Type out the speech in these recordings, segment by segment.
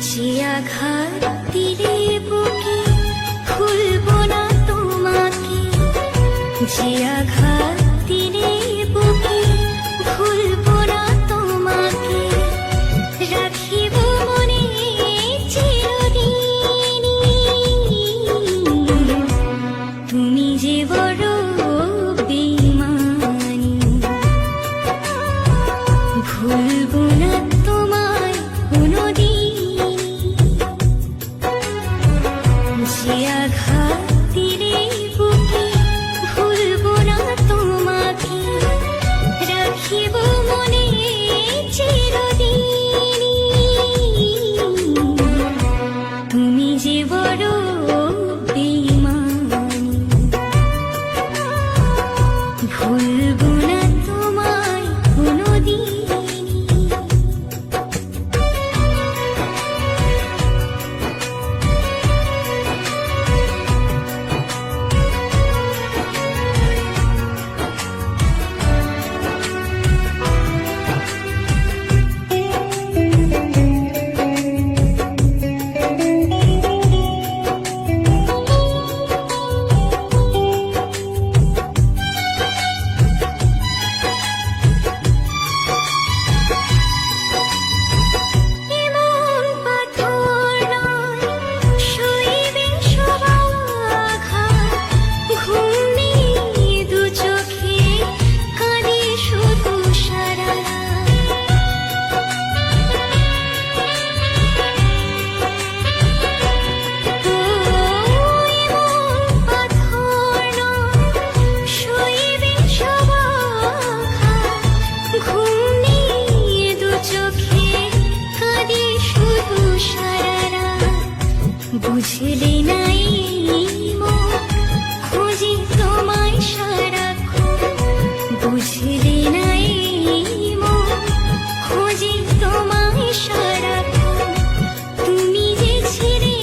যে আঘাত দিলে বুকে ভুলবো না তোমাকে, যে আঘাত দিলে বুকে ভুলবো না তোমাকে, রাখিব মনে চিরদিন। তুমি যে বড় বেঈমানি, ভুলবো না তোমায় কোনোদিন। যে আঘাত দিলে বুকে ভুলবো না তোমাকে, রাখিব মনে চিরদিন। তুমি যে বড় বেঈমানি, ভুলবো না তোমায় কোনোদিন। বুঝলে নাই মন, খুঁজি তোমায় সারাক্ষণ। বুঝলে নাই মন, খুঁজি তোমায় সারাক্ষণ। তুমি যে ছিলে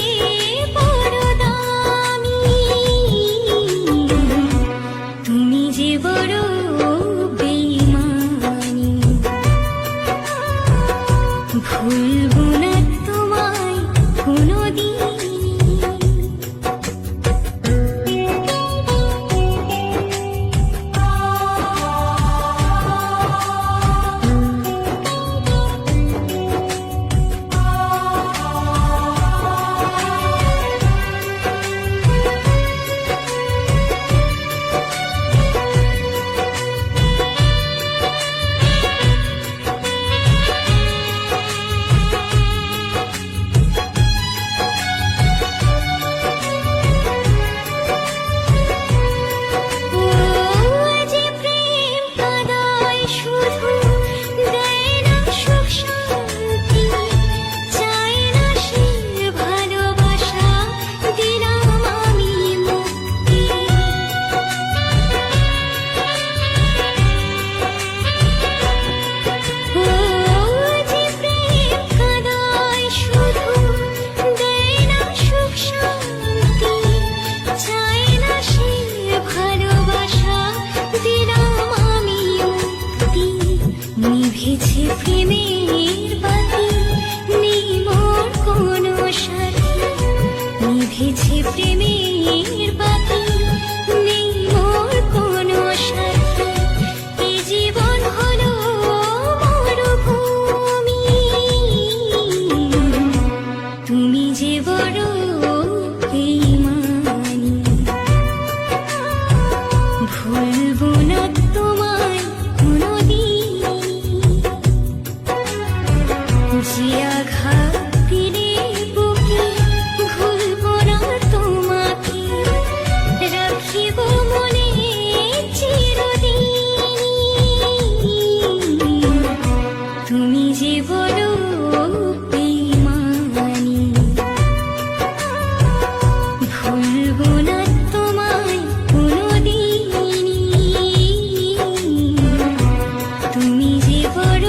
বড় দামি, তুমি যে বড় বেঈমানি, ভুলবো না তোমায় কোনোদিন। নিভেছে প্রেমের বাতি, নেই মোর কোনো সাথী। নিভেছে প্রেমের বাতি, নেই মোর কোনো সাথী। এ জীবন হলো মরুভূমি, তুমি যে বড় বেঈমানি, ভুলবো না তোমায় কোনোদিন। যে আঘাত দিলে বুকে ভুলবো না তোমাকে, রাখিব মনে চিরদিন। তুমি যে বড় বেঈমানি, ভুলবো না তোমায় কোনোদিন। তুমি যে বড়